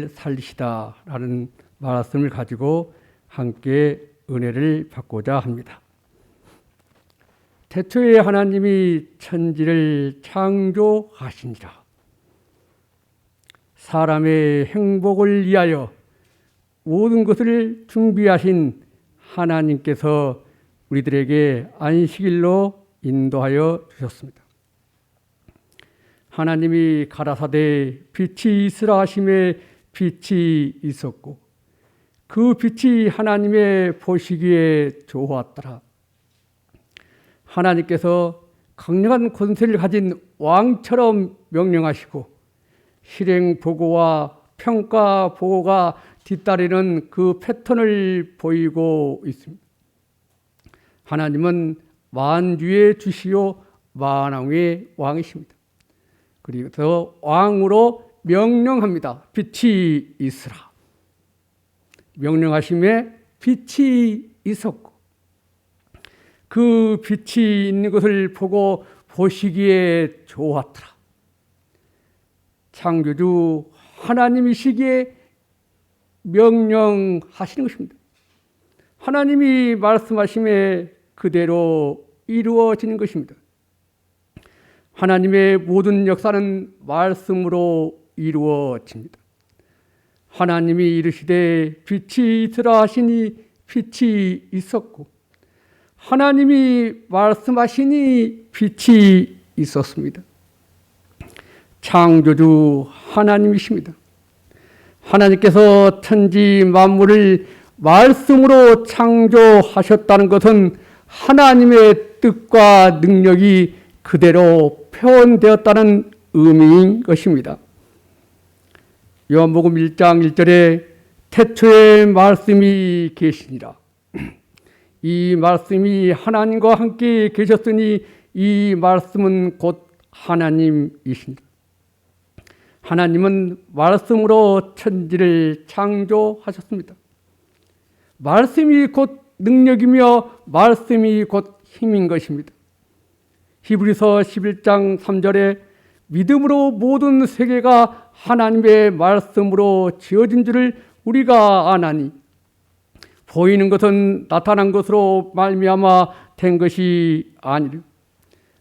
살리시다라는 말씀을 가지고 함께 은혜를 받고자 합니다. 태초에 하나님이 천지를 창조하시니라. 사람의 행복을 위하여 모든 것을 준비하신 하나님께서 우리들에게 안식일로 인도하여 주셨습니다. 하나님이 가라사대 빛이 있으라 하심에 빛이 있었고 그 빛이 하나님의 보시기에 좋았더라. 하나님께서 강력한 권세를 가진 왕처럼 명령하시고 실행 보고와 평가 보고가 뒤따르는 그 패턴을 보이고 있습니다. 하나님은 만주의 주시요 만왕의 왕이십니다. 그래서 왕으로 명령합니다. 빛이 있으라. 명령하심에 빛이 있었고 그 빛이 있는 것을 보고 보시기에 좋았더라. 창조주 하나님이시기에 명령하시는 것입니다. 하나님이 말씀하심에 그대로 이루어지는 것입니다. 하나님의 모든 역사는 말씀으로 이루어집니다. 하나님이 이르시되 빛이 있으라 하시니 빛이 있었고 하나님이 말씀하시니 빛이 있었습니다. 창조주 하나님이십니다. 하나님께서 천지 만물을 말씀으로 창조하셨다는 것은 하나님의 뜻과 능력이 그대로 표현되었다는 의미인 것입니다. 요한복음 1장 1절에 태초에 말씀이 계시니라. 이 말씀이 하나님과 함께 계셨으니 이 말씀은 곧 하나님이십니다. 하나님은 말씀으로 천지를 창조하셨습니다. 말씀이 곧 능력이며 말씀이 곧 힘인 것입니다. 히브리서 11장 3절에 믿음으로 모든 세계가 하나님의 말씀으로 지어진 줄을 우리가 아나니 보이는 것은 나타난 것으로 말미암아 된 것이 아니라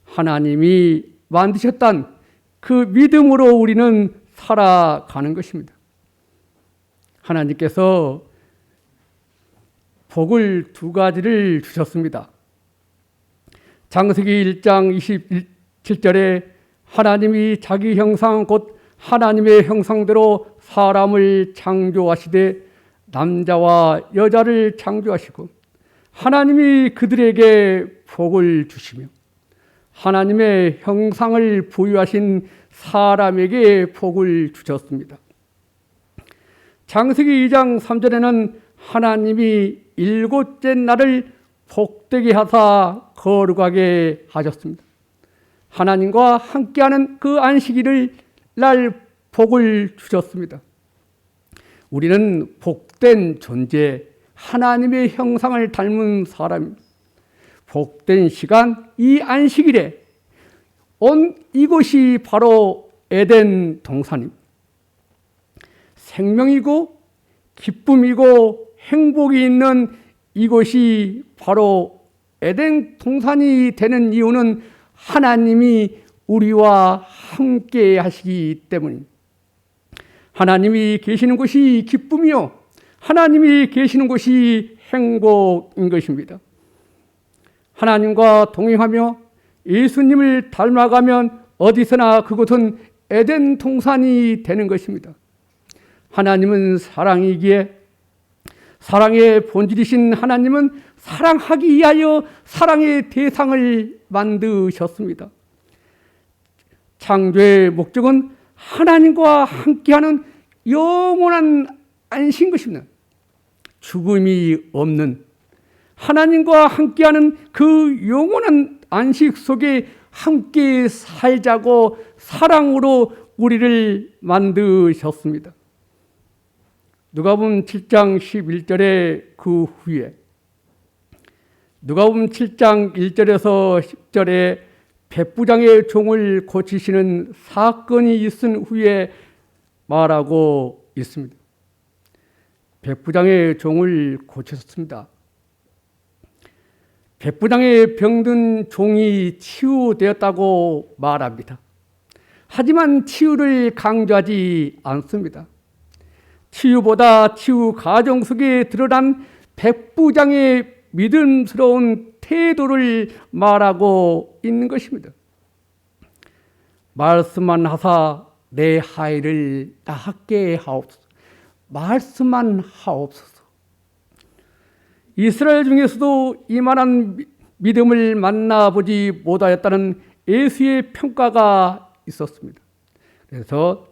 하나님이 만드셨단 그 믿음으로 우리는 살아가는 것입니다. 하나님께서 복을 두 가지를 주셨습니다. 창세기 1장 27절에 하나님이 자기 형상 곧 하나님의 형상대로 사람을 창조하시되 남자와 여자를 창조하시고 하나님이 그들에게 복을 주시며 하나님의 형상을 부여하신 사람에게 복을 주셨습니다. 창세기 2장 3절에는 하나님이 일곱째 날을 복되게 하사 거룩하게 하셨습니다. 하나님과 함께하는 그 안식일을 날 복을 주셨습니다. 우리는 복된 존재, 하나님의 형상을 닮은 사람입니다. 복된 시간, 이 안식일에 온 이곳이 바로 에덴 동산입니다. 생명이고 기쁨이고 행복이 있는 이곳이 바로 에덴 동산이 되는 이유는 하나님이 우리와 함께 하시기 때문입니다. 하나님이 계시는 곳이 기쁨이요 하나님이 계시는 곳이 행복인 것입니다. 하나님과 동행하며 예수님을 닮아가면 어디서나 그곳은 에덴 동산이 되는 것입니다. 하나님은 사랑이기에 사랑의 본질이신 하나님은 사랑하기 위하여 사랑의 대상을 만드셨습니다. 창조의 목적은 하나님과 함께하는 영원한 안식인 것입니다. 죽음이 없는 하나님과 함께하는 그 영원한 안식 속에 함께 살자고 사랑으로 우리를 만드셨습니다. 누가복음 7장 11절에 그 후에 누가복음 7장 1절에서 10절에 백부장의 종을 고치시는 사건이 있은 후에 말하고 있습니다. 백부장의 종을 고쳤습니다. 백부장의 병든 종이 치유되었다고 말합니다. 하지만 치유를 강조하지 않습니다. 치유보다 치유 과정 속에 드러난 백부장의 믿음스러운 태도를 말하고 있는 것입니다. 말씀만 하사 내 하의를 낫게 하옵소서. 말씀만 하옵소서. 이스라엘 중에서도 이만한 믿음을 만나보지 못하였다는 예수의 평가가 있었습니다. 그래서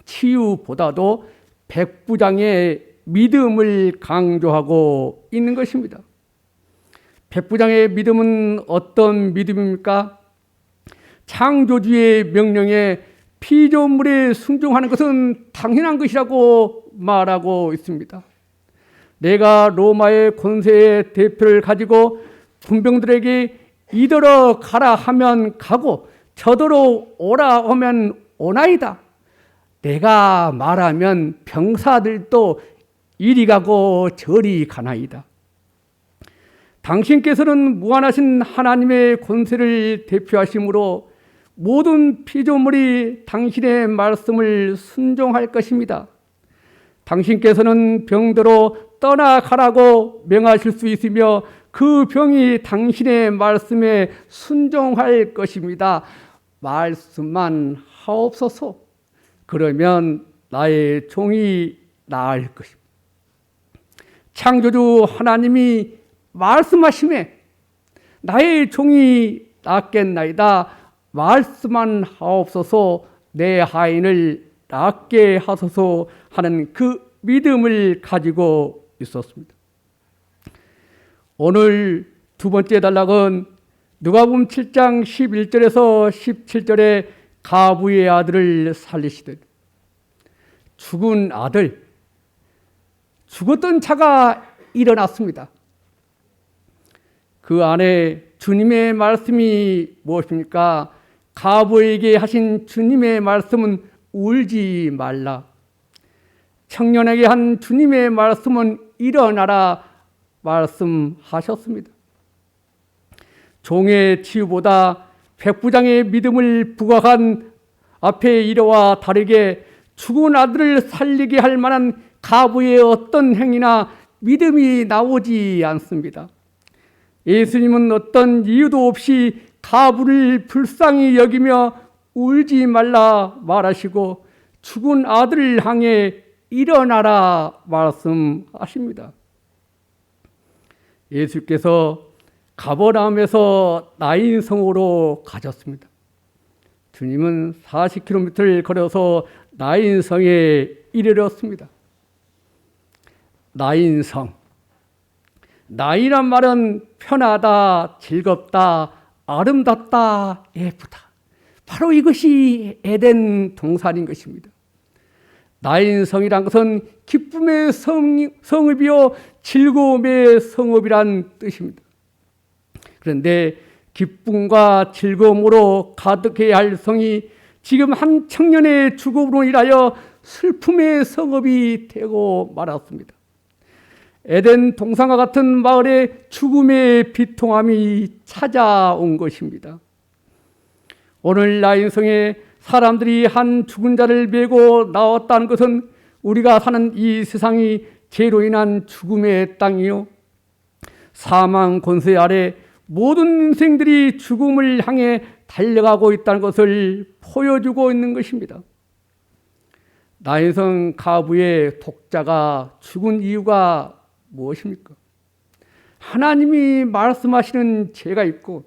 치유보다도 백부장의 믿음을 강조하고 있는 것입니다. 백부장의 믿음은 어떤 믿음입니까? 창조주의 명령에 피조물에 순종하는 것은 당연한 것이라고 말하고 있습니다. 내가 로마의 권세의 대표를 가지고 군병들에게 이더러 가라 하면 가고 저더러 오라 하면 오나이다. 내가 말하면 병사들도 이리 가고 저리 가나이다. 당신께서는 무한하신 하나님의 권세를 대표하심으로 모든 피조물이 당신의 말씀을 순종할 것입니다. 당신께서는 병대로 떠나가라고 명하실 수 있으며 그 병이 당신의 말씀에 순종할 것입니다. 말씀만 하옵소서. 그러면 나의 종이 나을 것입니다. 창조주 하나님이 말씀하심에 나의 종이 낫겠나이다. 말씀만 하옵소서. 내 하인을 낫게 하소서 하는 그 믿음을 가지고 있었습니다. 오늘 두 번째 단락은 누가복음 7장 11절에서 17절에 가부의 아들을 살리시듯 죽은 아들, 죽었던 자가 일어났습니다. 그 안에 주님의 말씀이 무엇입니까? 가부에게 하신 주님의 말씀은 울지 말라. 청년에게 한 주님의 말씀은 일어나라 말씀하셨습니다. 종의 치유보다 백부장의 믿음을 부각한 앞의 일화와 다르게 죽은 아들을 살리게 할 만한 가부의 어떤 행위나 믿음이 나오지 않습니다. 예수님은 어떤 이유도 없이 가부를 불쌍히 여기며 울지 말라 말하시고 죽은 아들을 향해 일어나라 말씀하십니다. 예수께서 가버나움에서 나인성으로 가셨습니다. 주님은 40km를 걸어서 나인성에 이르렀습니다. 나인성. 나이란 말은 편하다, 즐겁다, 아름답다, 예쁘다. 바로 이것이 에덴 동산인 것입니다. 나인성이란 것은 기쁨의 성읍이요 즐거움의 성읍이란 뜻입니다. 그런데 기쁨과 즐거움으로 가득해야 할 성이 지금 한 청년의 죽음으로 인하여 슬픔의 성읍이 되고 말았습니다. 에덴 동산과 같은 마을에 죽음의 비통함이 찾아온 것입니다. 오늘 나인성에 사람들이 한 죽은 자를 메고 나왔다는 것은 우리가 사는 이 세상이 죄로 인한 죽음의 땅이요 사망 권세 아래 모든 인생들이 죽음을 향해 달려가고 있다는 것을 보여주고 있는 것입니다. 나인성 가부의 독자가 죽은 이유가 무엇입니까? 하나님이 말씀하시는 죄가 있고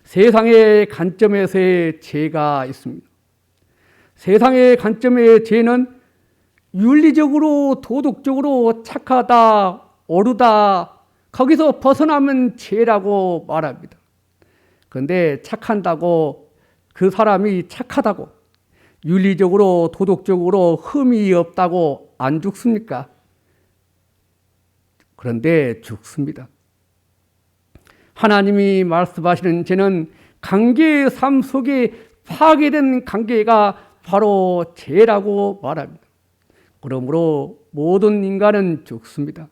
세상의 관점에서의 죄가 있습니다. 세상의 관점의 죄는 윤리적으로 도덕적으로 착하다, 옳다, 거기서 벗어나면 죄라고 말합니다. 그런데 착한다고 그 사람이 착하다고 윤리적으로 도덕적으로 흠이 없다고 안 죽습니까? 그런데 죽습니다. 하나님이 말씀하시는 죄는 관계의 삶 속에 파괴된 관계가 바로 죄라고 말합니다. 그러므로 모든 인간은 죽습니다.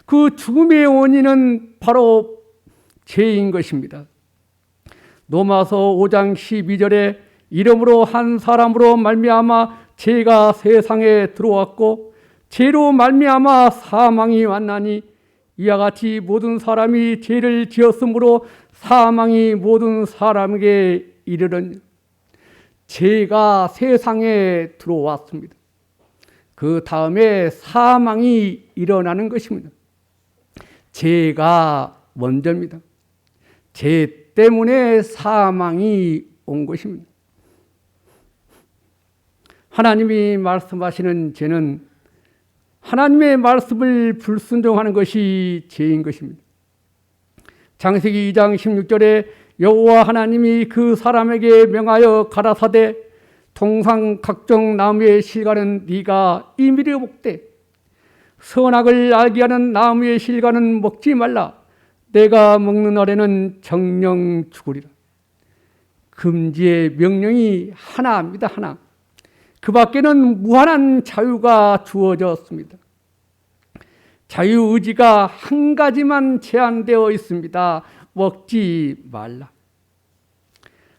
그 죽음의 원인은 바로 죄인 것입니다. 로마서 5장 12절에 이름으로 한 사람으로 말미암아 죄가 세상에 들어왔고 죄로 말미암아 사망이 왔나니 이와 같이 모든 사람이 죄를 지었으므로 사망이 모든 사람에게 이르는 죄가 세상에 들어왔습니다. 그 다음에 사망이 일어나는 것입니다. 죄가 먼저입니다. 죄 때문에 사망이 온 것입니다. 하나님이 말씀하시는 죄는 하나님의 말씀을 불순종하는 것이 죄인 것입니다. 창세기 2장 16절에 여호와 하나님이 그 사람에게 명하여 가라사대 동상 각종 나무의 실과는 네가 임의로 먹되 선악을 알게 하는 나무의 실과는 먹지 말라. 내가 먹는 날에는 정령 죽으리라. 금지의 명령이 하나입니다. 하나. 그 밖에는 무한한 자유가 주어졌습니다. 자유의지가 한 가지만 제한되어 있습니다. 먹지 말라.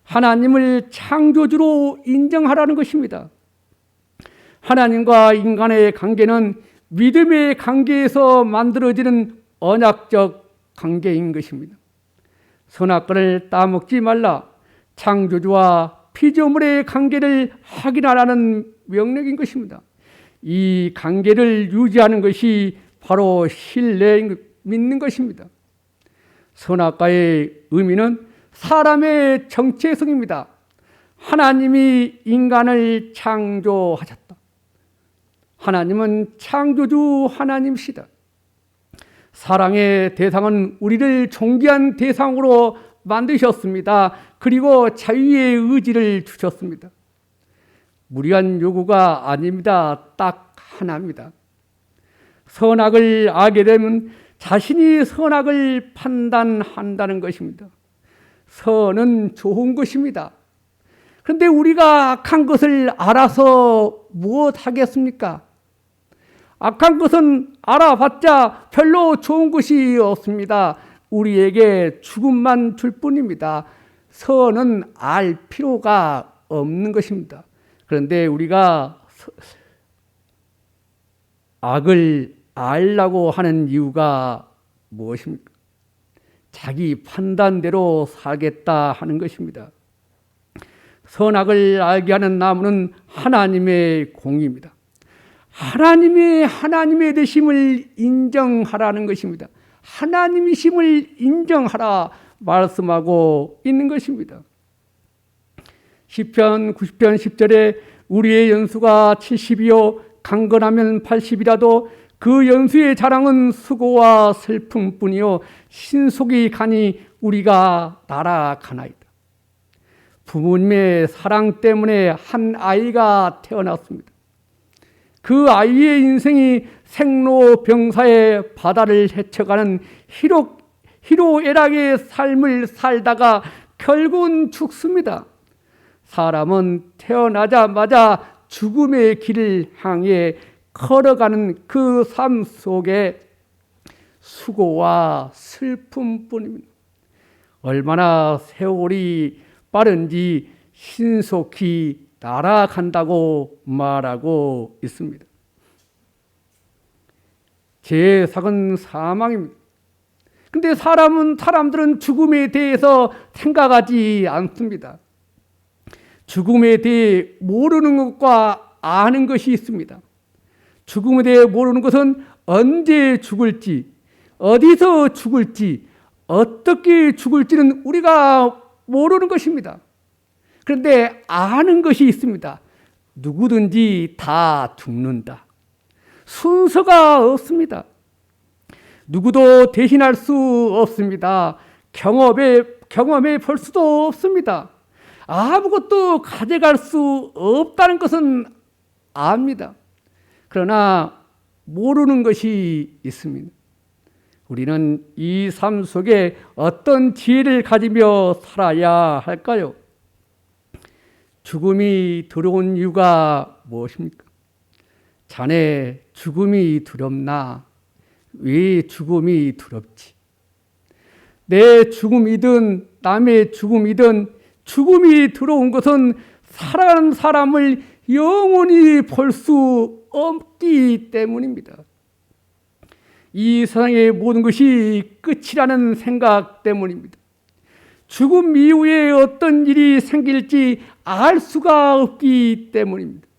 하나님을 창조주로 인정하라는 것입니다. 하나님과 인간의 관계는 믿음의 관계에서 만들어지는 언약적 관계인 것입니다. 선악과를 따먹지 말라. 창조주와 피조물의 관계를 확인하라는 명령인 것입니다. 이 관계를 유지하는 것이 바로 신뢰 믿는 것입니다. 선악과의 의미는 사람의 정체성입니다. 하나님이 인간을 창조하셨다. 하나님은 창조주 하나님이시다. 사랑의 대상은 우리를 존귀한 대상으로 만드셨습니다. 그리고 자유의 의지를 주셨습니다. 무리한 요구가 아닙니다. 딱 하나입니다. 선악을 알게 되면 자신이 선악을 판단한다는 것입니다. 선은 좋은 것입니다. 그런데 우리가 악한 것을 알아서 무엇 하겠습니까? 악한 것은 알아봤자 별로 좋은 것이 없습니다. 우리에게 죽음만 줄 뿐입니다. 선은 알 필요가 없는 것입니다. 그런데 우리가 악을 알라고 하는 이유가 무엇입니까? 자기 판단대로 살겠다 하는 것입니다. 선악을 알게 하는 나무는 하나님의 공의입니다. 하나님의 되심을 인정하라는 것입니다. 하나님이심을 인정하라 말씀하고 있는 것입니다. 시편 90편 10절에 우리의 연수가 70이요 강건하면 80이라도 그 연수의 자랑은 수고와 슬픔뿐이요 신속이 가니 우리가 날아가나이다. 부모님의 사랑 때문에 한 아이가 태어났습니다. 그 아이의 인생이 생로병사의 바다를 헤쳐가는 희로애락의 삶을 살다가 결국은 죽습니다. 사람은 태어나자마자 죽음의 길을 향해 걸어가는 그 삶 속에 수고와 슬픔뿐입니다. 얼마나 세월이 빠른지 신속히 날아간다고 말하고 있습니다. 제삭은 사망입니다. 근데 사람들은 죽음에 대해서 생각하지 않습니다. 죽음에 대해 모르는 것과 아는 것이 있습니다. 죽음에 대해 모르는 것은 언제 죽을지, 어디서 죽을지, 어떻게 죽을지는 우리가 모르는 것입니다. 그런데 아는 것이 있습니다. 누구든지 다 죽는다. 순서가 없습니다. 누구도 대신할 수 없습니다. 경험해 볼 수도 없습니다. 아무것도 가져갈 수 없다는 것은 압니다. 그러나 모르는 것이 있습니다. 우리는 이 삶 속에 어떤 지혜를 가지며 살아야 할까요? 죽음이 들어온 이유가 무엇입니까? 자네 죽음이 두렵나? 왜 죽음이 두렵지? 내 죽음이든 남의 죽음이든 죽음이 들어온 것은 살아가는 사람을 영원히 볼 수 없기 때문입니다. 이 세상의 모든 것이 끝이라는 생각 때문입니다. 죽음 이후에 어떤 일이 생길지 알 수가 없기 때문입니다.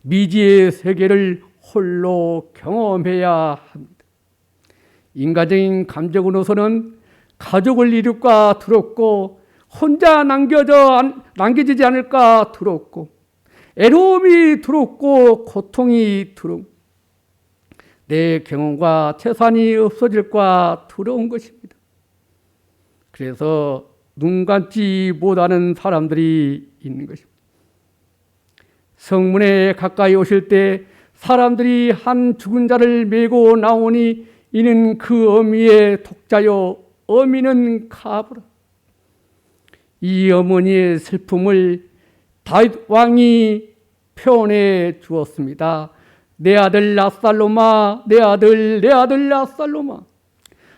미지의 세계를 홀로 경험해야 합니다. 인간적인 감정으로서는 가족을 이룰까 두렵고 혼자 남겨지지 않을까 두렵고 애로움이 두렵고 고통이 두렵고 내 경험과 재산이 없어질까 두려운 것입니다. 그래서 눈 감지 못하는 사람들이 있는 것입니다. 성문에 가까이 오실 때 사람들이 한 죽은 자를 메고 나오니 이는 그 어미의 독자요 어미는 가부라. 이 어머니의 슬픔을 다윗 왕이 표현해 주었습니다. 내 아들 압살롬아, 내 아들 압살롬아,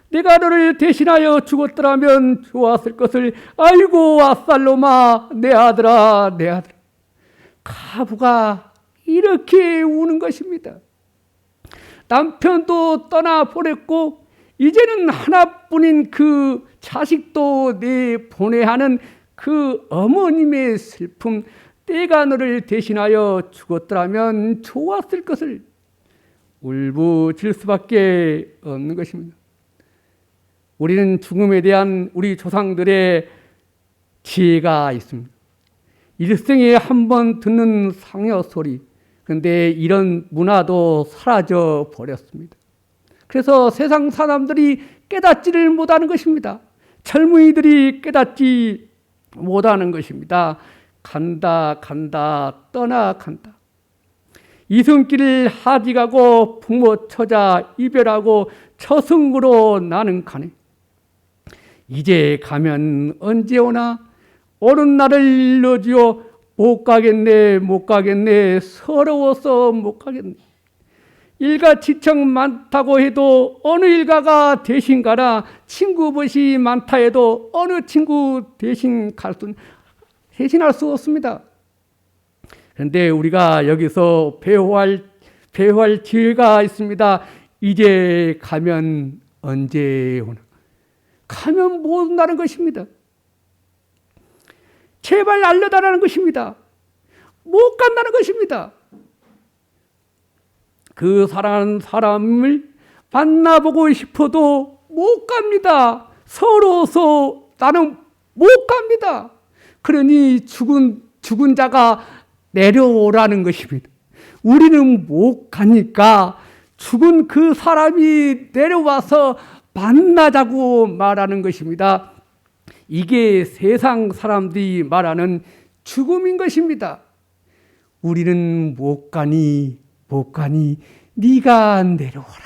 내가 너를 대신하여 죽었더라면 좋았을 것을. 아이고 압살롬아, 내 아들아, 내 아들. 가부가 이렇게 우는 것입니다. 남편도 떠나보냈고 이제는 하나뿐인 그 자식도 내보내야 하는 그 어머님의 슬픔, 내가 너를 대신하여 죽었더라면 좋았을 것을 울부짖을 수밖에 없는 것입니다. 우리는 죽음에 대한 우리 조상들의 지혜가 있습니다. 일생에 한 번 듣는 상여 소리, 그런데 이런 문화도 사라져 버렸습니다. 그래서 세상 사람들이 깨닫지를 못하는 것입니다. 젊은이들이 깨닫지 못하는 것입니다. 간다 떠나간다. 이승길을 하직하고 부모 처자 이별하고 처승으로 나는 가네. 이제 가면 언제 오나? 오는 날을 일러주어. 못 가겠네 서러워서 못 가겠네. 일가지청 많다고 해도 어느 일가가 대신 가라. 친구 벗이 많다 해도 어느 친구 대신할 수 없습니다. 그런데 우리가 여기서 배워할 기회가 있습니다. 이제 가면 언제 오나? 가면 못 온다는 것입니다. 제발 알려달라는 것입니다. 못 간다는 것입니다. 그 사랑하는 사람을 만나보고 싶어도 못 갑니다. 서러워서 나는 못 갑니다. 그러니 죽은 자가 내려오라는 것입니다. 우리는 못 가니까 죽은 그 사람이 내려와서 만나자고 말하는 것입니다. 이게 세상 사람들이 말하는 죽음인 것입니다. 우리는 못 가니 네가 내려오라.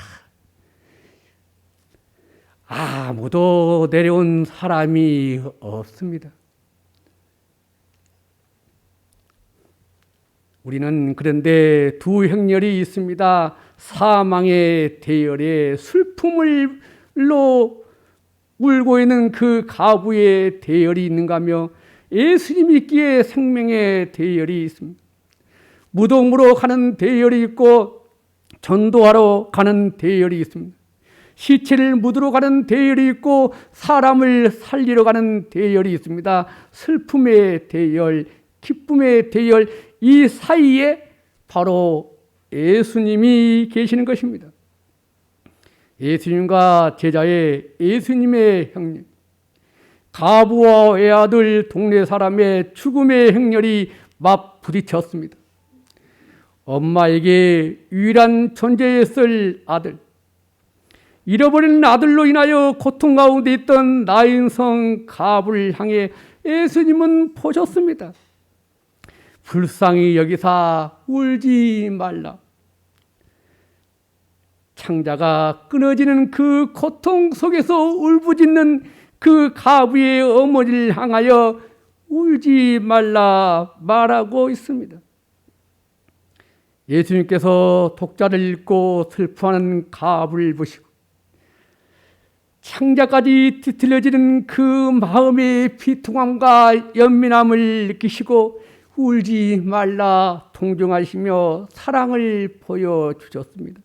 아무도 내려온 사람이 없습니다. 우리는 그런데 두 행렬이 있습니다. 사망의 대열에 슬픔을로 울고 있는 그 가부의 대열이 있는가 하며 예수님 있기에 생명의 대열이 있습니다. 무덤으로 가는 대열이 있고 전도하러 가는 대열이 있습니다. 시체를 묻으러 가는 대열이 있고 사람을 살리러 가는 대열이 있습니다. 슬픔의 대열, 기쁨의 대열, 이 사이에 바로 예수님이 계시는 것입니다. 예수님과 제자의 예수님의 행렬, 가부와 외아들 동네 사람의 죽음의 행렬이 맞부딪혔습니다. 엄마에게 유일한 존재였을 아들, 잃어버린 아들로 인하여 고통 가운데 있던 나인성 가부를 향해 예수님은 보셨습니다. 불쌍히 여기사 울지 말라. 창자가 끊어지는 그 고통 속에서 울부짖는 그 가부의 어머니를 향하여 울지 말라 말하고 있습니다. 예수님께서 독자를 읽고 슬퍼하는 가부를 보시고 창자까지 뒤틀려지는 그 마음의 비통함과 연민함을 느끼시고 울지 말라 동정하시며 사랑을 보여주셨습니다.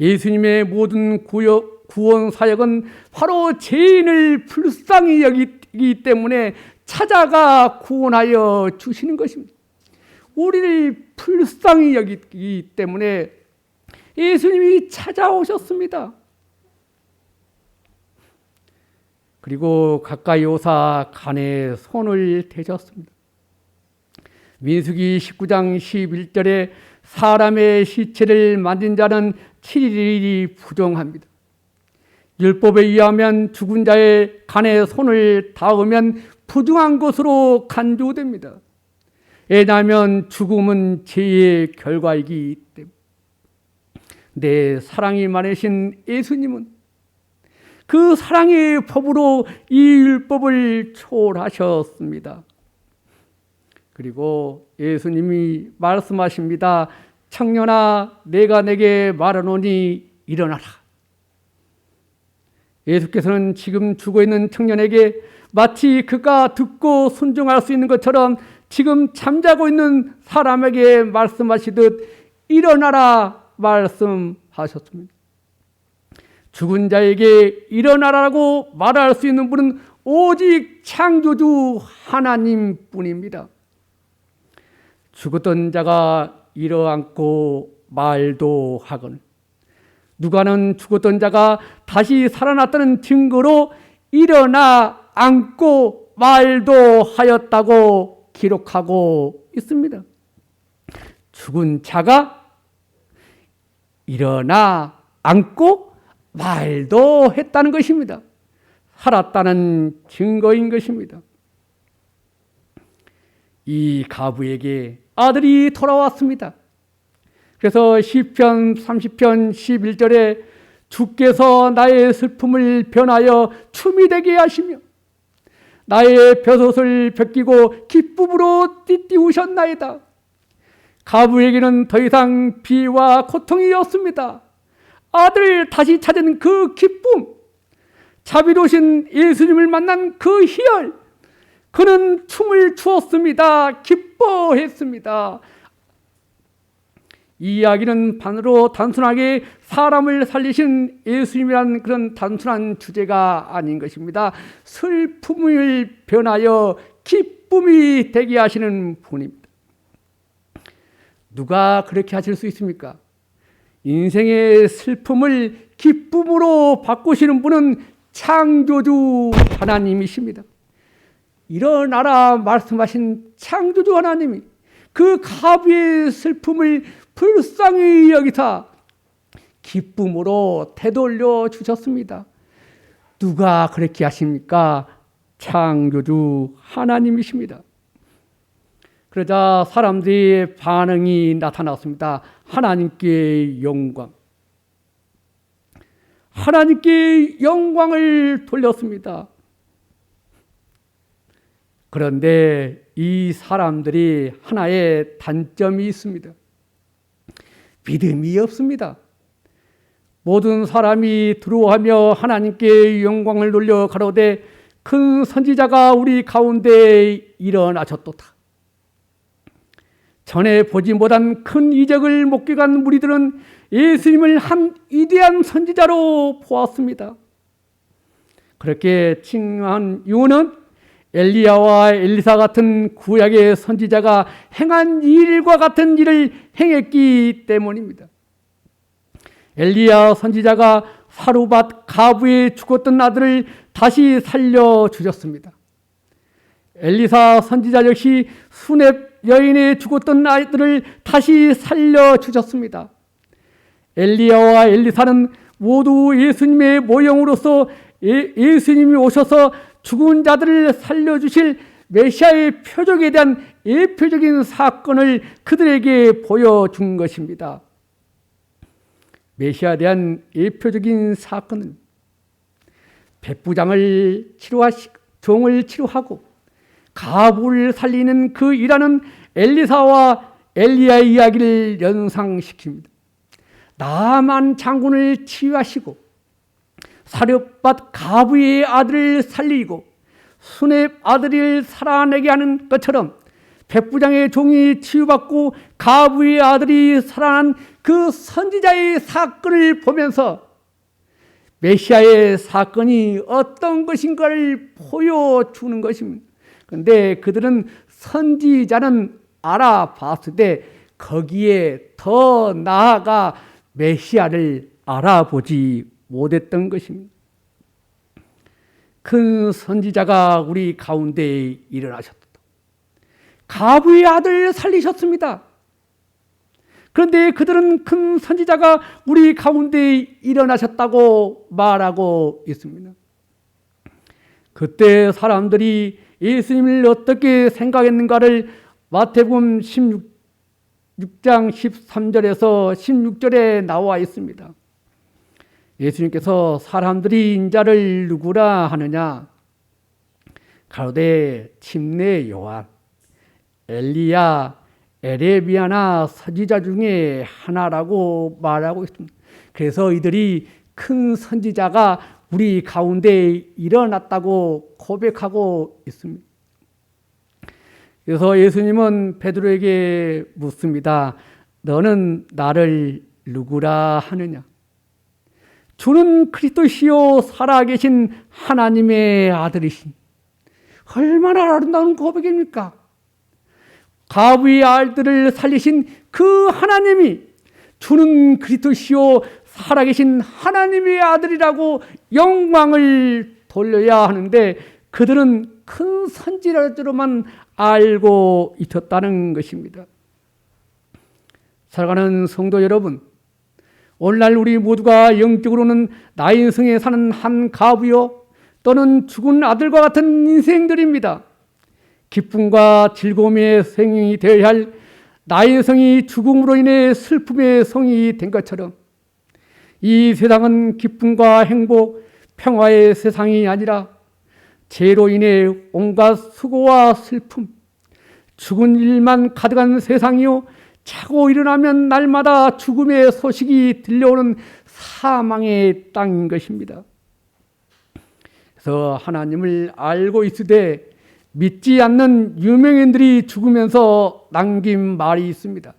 예수님의 모든 구원 사역은 바로 죄인을 불쌍히 여기기 때문에 찾아가 구원하여 주시는 것입니다. 우리를 불쌍히 여기기 때문에 예수님이 찾아오셨습니다. 그리고 가까이 오사 간에 손을 대셨습니다. 민수기 19장 11절에 사람의 시체를 만진 자는 7일이 부정합니다. 율법에 의하면 죽은 자의 간에 손을 닿으면 부정한 것으로 간주됩니다. 왜냐하면 죽음은 죄의 결과이기 때문에. 내 사랑이 많으신 예수님은 그 사랑의 법으로 이 율법을 초월하셨습니다. 그리고 예수님이 말씀하십니다. 청년아, 내가 내게 말하노니 일어나라. 예수께서는 지금 죽어있는 청년에게 마치 그가 듣고 순종할 수 있는 것처럼 지금 잠자고 있는 사람에게 말씀하시듯 일어나라 말씀하셨습니다. 죽은 자에게 일어나라고 말할 수 있는 분은 오직 창조주 하나님뿐입니다. 죽었던 자가 일어앉고 말도 하거늘 누가는 죽었던 자가 다시 살아났다는 증거로 일어나 앉고 말도 하였다고 기록하고 있습니다. 죽은 자가 일어나 앉고 말도 했다는 것입니다. 살았다는 증거인 것입니다. 이 가부에게 아들이 돌아왔습니다. 그래서 시편 30편 11절에 주께서 나의 슬픔을 변하여 춤이 되게 하시며 나의 벼옷을 벗기고 기쁨으로 띠띠우셨나이다. 가부에게는 더 이상 비와 고통이 없습니다. 아들을 다시 찾은 그 기쁨, 자비로우신 예수님을 만난 그 희열, 그는 춤을 추었습니다. 기뻐했습니다. 이 이야기는 반으로 단순하게 사람을 살리신 예수님이란 그런 단순한 주제가 아닌 것입니다. 슬픔을 변하여 기쁨이 되게 하시는 분입니다. 누가 그렇게 하실 수 있습니까? 인생의 슬픔을 기쁨으로 바꾸시는 분은 창조주 하나님이십니다. 일어나라 말씀하신 창조주 하나님이 그 가부의 슬픔을 불쌍히 여기사 기쁨으로 되돌려 주셨습니다. 누가 그렇게 하십니까? 창조주 하나님이십니다. 그러자 사람들의 반응이 나타났습니다. 하나님께 영광. 하나님께 영광을 돌렸습니다. 그런데 이 사람들이 하나의 단점이 있습니다. 믿음이 없습니다. 모든 사람이 두려워하며 하나님께 영광을 돌려 가로되 큰 선지자가 우리 가운데 일어나셨도다. 전에 보지 못한 큰 이적을 목격한 무리들은 예수님을 한 위대한 선지자로 보았습니다. 그렇게 칭한 이유는 엘리야와 엘리사 같은 구약의 선지자가 행한 일과 같은 일을 행했기 때문입니다. 엘리야 선지자가 사루밧 가부에 죽었던 아들을 다시 살려주셨습니다. 엘리사 선지자 역시 수렙 여인의 죽었던 아이들을 다시 살려주셨습니다. 엘리야와 엘리사는 모두 예수님의 모형으로서 예수님이 오셔서 죽은 자들을 살려주실 메시아의 표적에 대한 예표적인 사건을 그들에게 보여준 것입니다. 메시아에 대한 예표적인 사건은 백부장을 종을 치료하고 가부를 살리는 그 일하는 엘리사와 엘리야 이야기를 연상시킵니다. 나만 장군을 치유하시고 사렙밭 가부의 아들을 살리고 수렙 아들을 살아내게 하는 것처럼 백부장의 종이 치유받고 가부의 아들이 살아난 그 선지자의 사건을 보면서 메시아의 사건이 어떤 것인가를 보여주는 것입니다. 그런데 그들은 선지자는 알아봤을 때 거기에 더 나아가 메시아를 알아보지 못했던 것입니다. 큰 선지자가 우리 가운데 일어나셨다. 가부의 아들 살리셨습니다. 그런데 그들은 큰 선지자가 우리 가운데 일어나셨다고 말하고 있습니다. 그때 사람들이 예수님을 어떻게 생각했는가를 마태복음 16장 13절에서 16절에 나와 있습니다. 예수님께서 사람들이 인자를 누구라 하느냐? 가로되 침례 요한, 엘리야, 에레미야나 선지자 중에 하나라고 말하고 있습니다. 그래서 이들이 큰 선지자가 우리 가운데 일어났다고 고백하고 있습니다. 그래서 예수님은 베드로에게 묻습니다. 너는 나를 누구라 하느냐? 주는 그리스도시요 살아계신 하나님의 아들이신. 얼마나 아름다운 고백입니까? 가부의 아들을 살리신 그 하나님이 주는 그리스도시요 살아계신 하나님의 아들이라고 영광을 돌려야 하는데 그들은 큰 선지자로만 알고 있었다는 것입니다. 사랑하는 성도 여러분, 오늘날 우리 모두가 영적으로는 나의 인생에 사는 한 가부요 또는 죽은 아들과 같은 인생들입니다. 기쁨과 즐거움의 성이 되어야 할 나의 성이 죽음으로 인해 슬픔의 성이 된 것처럼 이 세상은 기쁨과 행복, 평화의 세상이 아니라 죄로 인해 온갖 수고와 슬픔, 죽은 일만 가득한 세상이요 자고 일어나면 날마다 죽음의 소식이 들려오는 사망의 땅인 것입니다. 그래서 하나님을 알고 있으되 믿지 않는 유명인들이 죽으면서 남긴 말이 있습니다.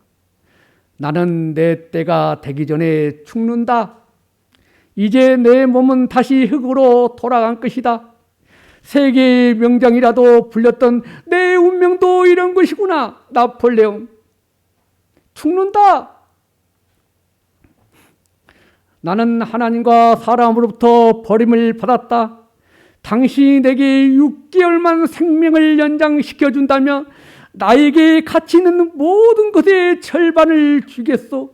나는 내 때가 되기 전에 죽는다. 이제 내 몸은 다시 흙으로 돌아간 것이다. 세계의 명장이라도 불렸던 내 운명도 이런 것이구나. 나폴레옹. 죽는다. 나는 하나님과 사람으로부터 버림을 받았다. 당신이 내게 6개월만 생명을 연장시켜준다면 나에게 가치 있는 모든 것의 절반을 주겠소.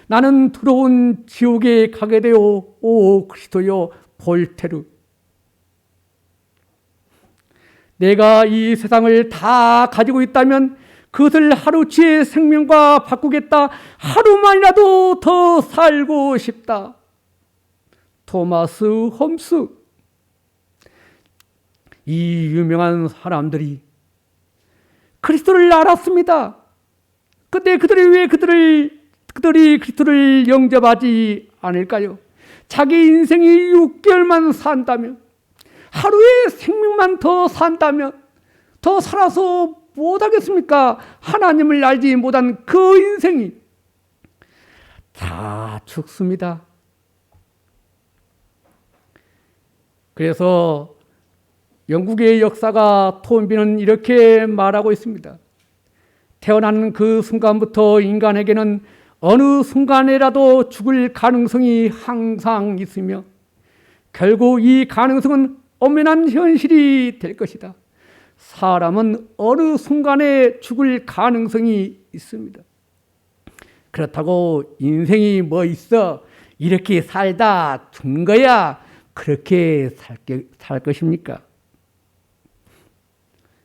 나는 두려운 지옥에 가게 되어 오 그리스도여 볼테르. 내가 이 세상을 다 가지고 있다면 그것을 하루치의 생명과 바꾸겠다. 하루만이라도 더 살고 싶다. 토마스 홈스. 이 유명한 사람들이 그리스도를 알았습니다. 그런데 그들이 왜 그들이 그리스도를 영접하지 않을까요? 자기 인생이 6개월만 산다면, 하루의 생명만 더 산다면 더 살아서 못하겠습니까? 하나님을 알지 못한 그 인생이 다 죽습니다. 그래서 영국의 역사가 톰비는 이렇게 말하고 있습니다. 태어난 그 순간부터 인간에게는 어느 순간에라도 죽을 가능성이 항상 있으며 결국 이 가능성은 엄연한 현실이 될 것이다. 사람은 어느 순간에 죽을 가능성이 있습니다. 그렇다고 인생이 뭐 있어? 이렇게 살다 죽는 거야? 그렇게 살 것입니까?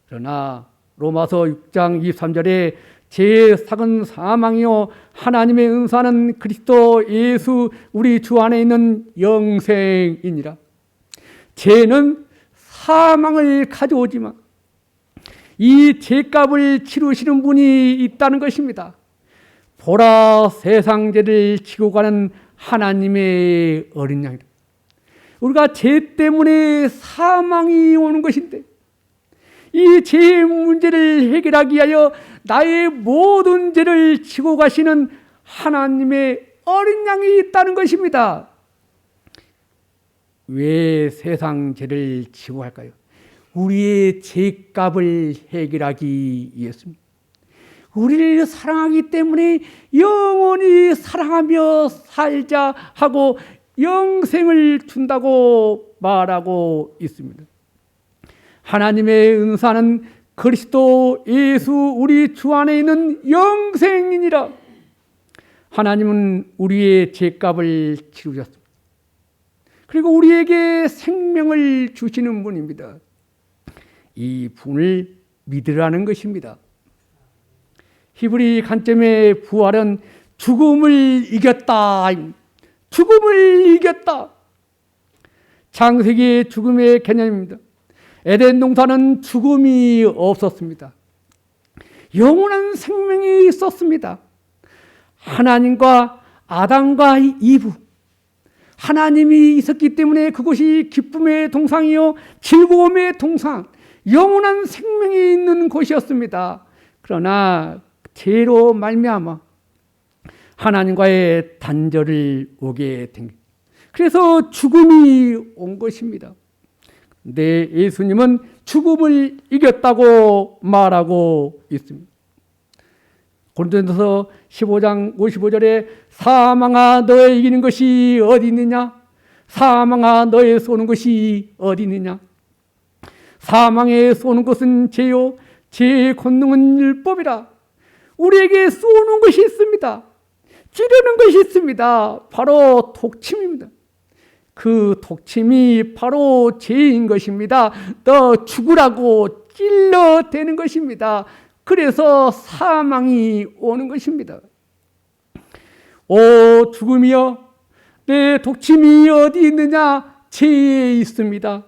그러나 로마서 6장 23절에 제 삭은 사망이요 하나님의 은사는 그리스도 예수 우리 주 안에 있는 영생이니라. 죄는 사망을 가져오지만 이 죄값을 치르시는 분이 있다는 것입니다. 보라, 세상 죄를 지고 가는 하나님의 어린 양이다. 우리가 죄 때문에 사망이 오는 것인데 이 죄의 문제를 해결하기 위하여 나의 모든 죄를 지고 가시는 하나님의 어린 양이 있다는 것입니다. 왜 세상 죄를 지고 갈까요? 우리의 죄값을 해결하기 위해서입니다. 우리를 사랑하기 때문에 영원히 사랑하며 살자 하고 영생을 준다고 말하고 있습니다. 하나님의 은사는 그리스도 예수 우리 주 안에 있는 영생이니라. 하나님은 우리의 죄값을 치르셨습니다. 그리고 우리에게 생명을 주시는 분입니다. 이 분을 믿으라는 것입니다. 히브리 관점의 부활은 죽음을 이겼다. 죽음을 이겼다. 창세기의 죽음의 개념입니다. 에덴 동산은 죽음이 없었습니다. 영원한 생명이 있었습니다. 하나님과 아담과 이브, 하나님이 있었기 때문에 그곳이 기쁨의 동산이요 즐거움의 동산, 영원한 생명이 있는 곳이었습니다. 그러나 죄로 말미암아 하나님과의 단절을 오게 된 것. 그래서 죽음이 온 것입니다. 근데 예수님은 죽음을 이겼다고 말하고 있습니다. 고린도전서 15장 55절에 사망아 너의 이기는 것이 어디 있느냐? 사망아 너의 쏘는 것이 어디 있느냐? 사망에 쏘는 것은 죄요 죄의 권능은 율법이라. 우리에게 쏘는 것이 있습니다. 찌르는 것이 있습니다. 바로 독침입니다. 그 독침이 바로 죄인 것입니다. 너 죽으라고 찔러대는 것입니다. 그래서 사망이 오는 것입니다. 오 죽음이여 내 독침이 어디 있느냐? 죄에 있습니다.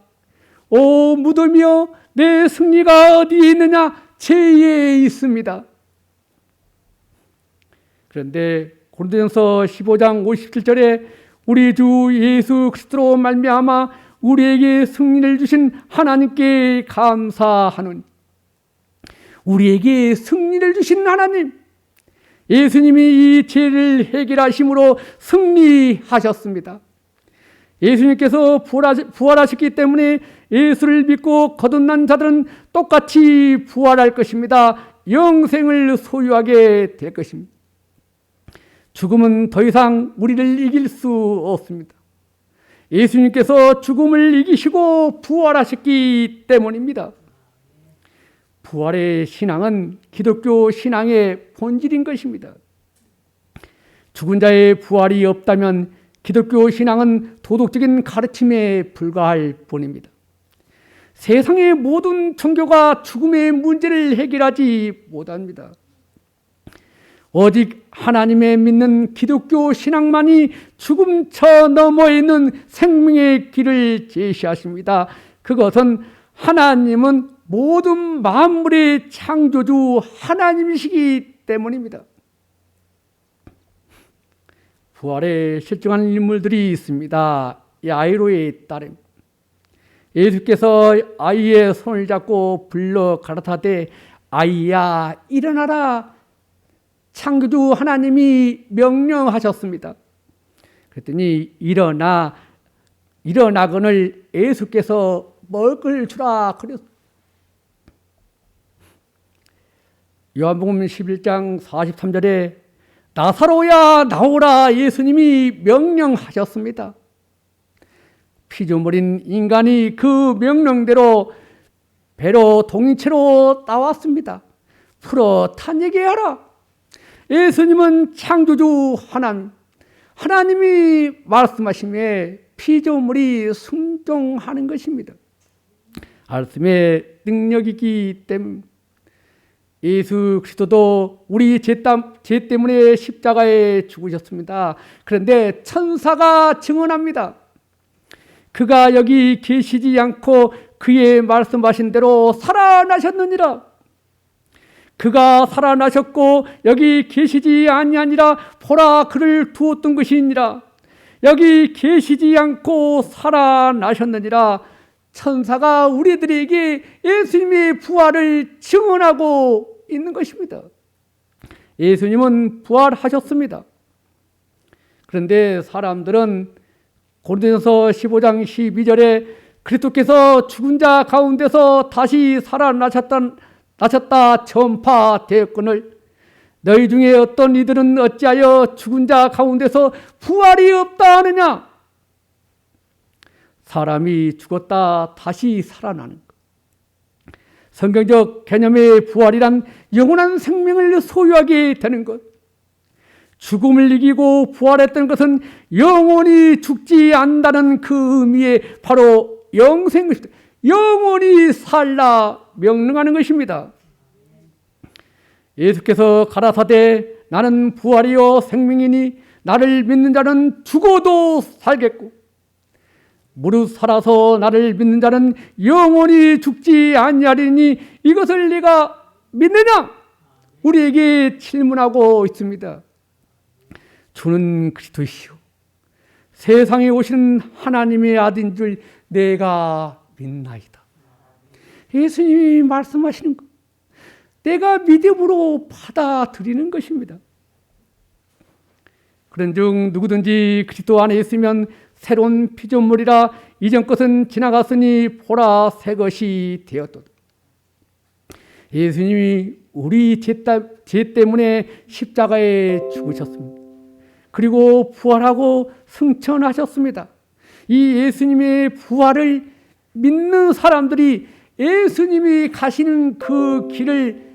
오 무덤이여 내 승리가 어디 있느냐? 죄에 있습니다. 그런데 고린도전서 15장 57절에 우리 주 예수 그리스도로 말미암아 우리에게 승리를 주신 하나님께 감사하노니. 우리에게 승리를 주신 하나님, 예수님이 이 죄를 해결하심으로 승리하셨습니다. 예수님께서 부활하셨기 때문에 예수를 믿고 거듭난 자들은 똑같이 부활할 것입니다. 영생을 소유하게 될 것입니다. 죽음은 더 이상 우리를 이길 수 없습니다. 예수님께서 죽음을 이기시고 부활하셨기 때문입니다. 부활의 신앙은 기독교 신앙의 본질인 것입니다. 죽은 자의 부활이 없다면 기독교 신앙은 도덕적인 가르침에 불과할 뿐입니다. 세상의 모든 종교가 죽음의 문제를 해결하지 못합니다. 오직 하나님의 믿는 기독교 신앙만이 죽음 저 너머에 있는 생명의 길을 제시하십니다. 그것은 하나님은 모든 만물의 창조주 하나님이시기 때문입니다. 부활에 실증하는 인물들이 있습니다. 야이로의 딸입니다. 예수께서 아이의 손을 잡고 불러 가라사대 아이야 일어나라. 창조주 하나님이 명령하셨습니다. 그랬더니 일어나거늘 예수께서 먹을 주라 그랬습니다. 요한복음 11장 43절에 나사로야 나오라 예수님이 명령하셨습니다. 피조물인 인간이 그 명령대로 배로 동인체로 나왔습니다. 풀어 탄에게 하라. 예수님은 창조주 하나님이 말씀하심에 피조물이 순종하는 것입니다. 말씀의 능력이기 때문에 예수 그리스도도 우리 죄 때문에 십자가에 죽으셨습니다. 그런데 천사가 증언합니다. 그가 여기 계시지 않고 그의 말씀하신 대로 살아나셨느니라. 그가 살아나셨고 여기 계시지 아니하니라. 보라, 그를 두었던 것이니라. 여기 계시지 않고 살아나셨느니라. 천사가 우리들에게 예수님의 부활을 증언하고 있는 것입니다. 예수님은 부활하셨습니다. 그런데 사람들은 고린도전서 15장 12절에 그리스도께서 죽은 자 가운데서 다시 살아나셨다 전파되었거늘 너희 중에 어떤 이들은 어찌하여 죽은 자 가운데서 부활이 없다 하느냐. 사람이 죽었다 다시 살아나는 것. 성경적 개념의 부활이란 영원한 생명을 소유하게 되는 것. 죽음을 이기고 부활했던 것은 영원히 죽지 않는다는 그 의미에 바로 영생인 것입니다. 영원히 살라 명령하는 것입니다. 예수께서 가라사대 나는 부활이요 생명이니 나를 믿는 자는 죽어도 살겠고 무릇 살아서 나를 믿는 자는 영원히 죽지 아니하리니 이것을 네가 믿느냐? 우리에게 질문하고 있습니다. 주는 그리스도시요 세상에 오시는 하나님의 아들인 줄 내가 믿나이다. 예수님이 말씀하시는 것, 내가 믿음으로 받아들이는 것입니다. 그런즉 누구든지 그리스도 안에 있으면 새로운 피조물이라. 이전 것은 지나갔으니 보라 새 것이 되었도다. 예수님이 우리 죄 때문에 십자가에 죽으셨습니다. 그리고 부활하고 승천하셨습니다. 이 예수님의 부활을 믿는 사람들이 예수님이 가시는 그 길을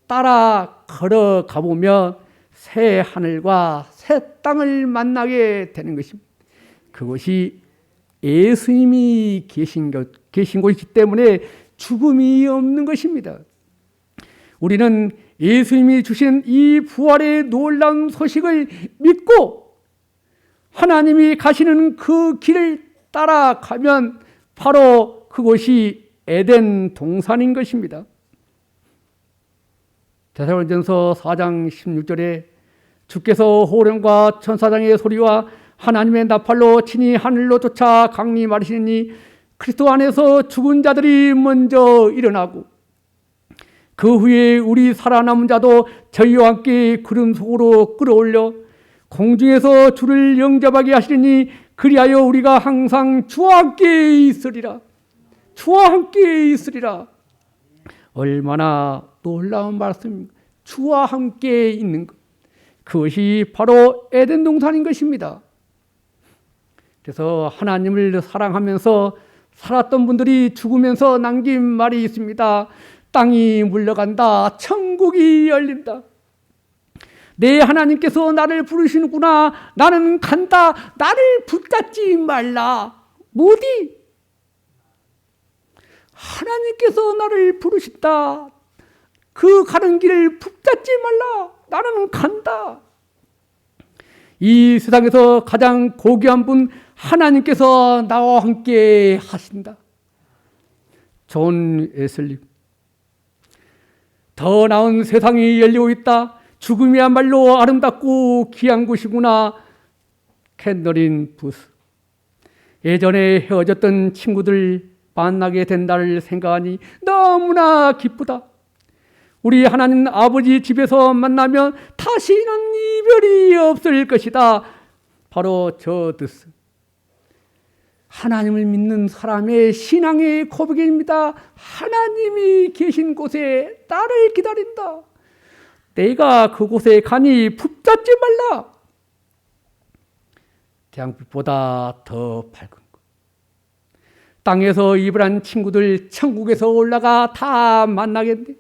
따라 걸어가 보면 새 하늘과 새 땅을 만나게 되는 것입니다. 그것이 예수님이 계신 곳이기 때문에 죽음이 없는 것입니다. 우리는 예수님이 주신 이 부활의 놀라운 소식을 믿고 하나님이 가시는 그 길을 따라가면 바로 그곳이 에덴 동산인 것입니다. 데살로니가전서 4장 16절에 주께서 호령과 천사장의 소리와 하나님의 나팔로 친히 하늘로 쫓아 강림하시니 그리스도 안에서 죽은 자들이 먼저 일어나고 그 후에 우리 살아남은 자도 저희와 함께 구름 속으로 끌어올려 공중에서 주를 영접하게 하시리니 그리하여 우리가 항상 주와 함께 있으리라. 주와 함께 있으리라. 얼마나 놀라운 말씀입니까? 주와 함께 있는 것. 그것이 바로 에덴 동산인 것입니다. 그래서 하나님을 사랑하면서 살았던 분들이 죽으면서 남긴 말이 있습니다. 땅이 물러간다. 천국이 열린다. 내 하나님께서 나를 부르시는구나. 나는 간다. 나를 붙잡지 말라. 뭐디? 하나님께서 나를 부르신다. 그 가는 길을 붙잡지 말라. 나는 간다. 이 세상에서 가장 고귀한 분 하나님께서 나와 함께 하신다. 존 웨슬리. 더 나은 세상이 열리고 있다. 죽음이야말로 아름답고 귀한 곳이구나. 캔더린 부스. 예전에 헤어졌던 친구들 만나게 된다를 생각하니 너무나 기쁘다. 우리 하나님 아버지 집에서 만나면 다시는 이별이 없을 것이다. 바로 저 뜻. 하나님을 믿는 사람의 신앙의 고백입니다. 하나님이 계신 곳에 나를 기다린다. 내가 그곳에 가니 붙잡지 말라. 태양빛보다 더 밝은 것. 땅에서 이별한 친구들 천국에서 올라가 다 만나겠네.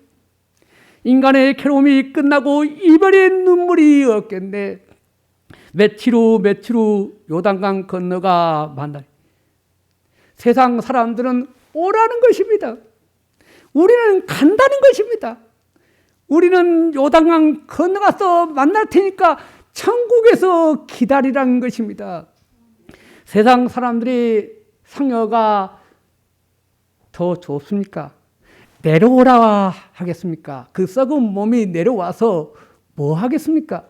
인간의 괴로움이 끝나고 이별의 눈물이 없겠네. 며칠 후 요단강 건너가 만나. 세상 사람들은 오라는 것입니다. 우리는 간다는 것입니다. 우리는 요단강 건너가서 만날 테니까 천국에서 기다리라는 것입니다. 세상 사람들의 상여가 더 좋습니까? 내려오라 하겠습니까? 그 썩은 몸이 내려와서 뭐 하겠습니까?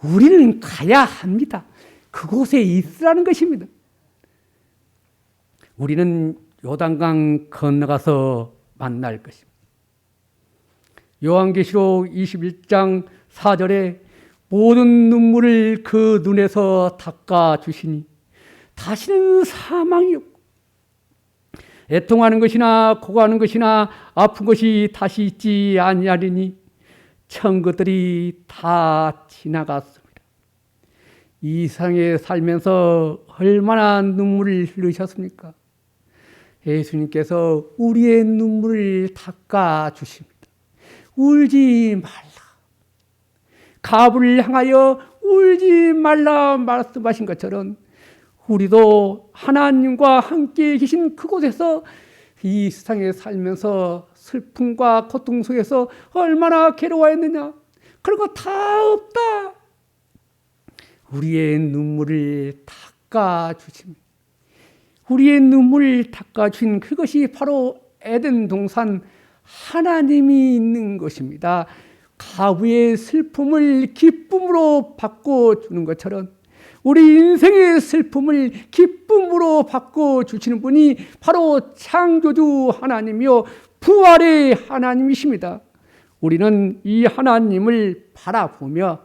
우리는 가야 합니다. 그곳에 있으라는 것입니다. 우리는 요단강 건너가서 만날 것입니다. 요한계시록 21장 4절에 모든 눈물을 그 눈에서 닦아주시니 다시는 사망이 없고 애통하는 것이나 고가하는 것이나 아픈 것이 다시 있지 아니하리니 천것들이 다 지나갔습니다. 이 세상에 살면서 얼마나 눈물을 흘리셨습니까? 예수님께서 우리의 눈물을 닦아주십니다. 울지 말라. 갑을 향하여 울지 말라 말씀하신 것처럼 우리도 하나님과 함께 계신 그곳에서 이 세상에 살면서 슬픔과 고통 속에서 얼마나 괴로워했느냐. 그리고 다 없다. 우리의 눈물을 닦아주십니다. 우리의 눈물을 닦아주신 그것이 바로 에덴 동산 하나님이 있는 것입니다. 가부의 슬픔을 기쁨으로 바꿔주는 것처럼 우리 인생의 슬픔을 기쁨으로 바꿔주시는 분이 바로 창조주 하나님이요 부활의 하나님이십니다. 우리는 이 하나님을 바라보며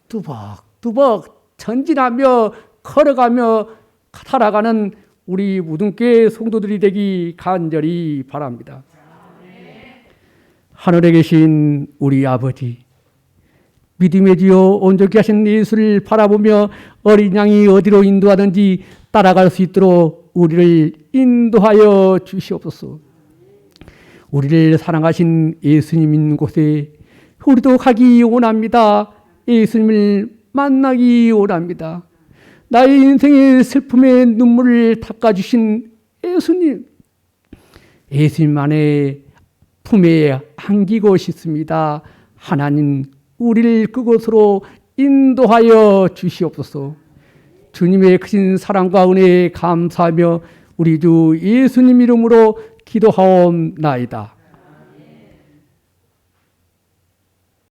뚜벅뚜벅 전진하며 걸어가며 살아가는 우리 무등교회 성도들이 되기 간절히 바랍니다. 하늘에 계신 우리 아버지, 믿음의 주여 온전케 하신 예수를 바라보며 어린 양이 어디로 인도하든지 따라갈 수 있도록 우리를 인도하여 주시옵소서. 우리를 사랑하신 예수님 있는 곳에 우리도 가기 원합니다. 예수님을 만나기 원합니다. 나의 인생의 슬픔의 눈물을 닦아주신 예수님, 예수님 안에 품에 안기고 싶습니다. 하나님, 우리를 그곳으로 인도하여 주시옵소서. 주님의 크신 사랑과 은혜에 감사하며 우리 주 예수님 이름으로 기도하옵나이다.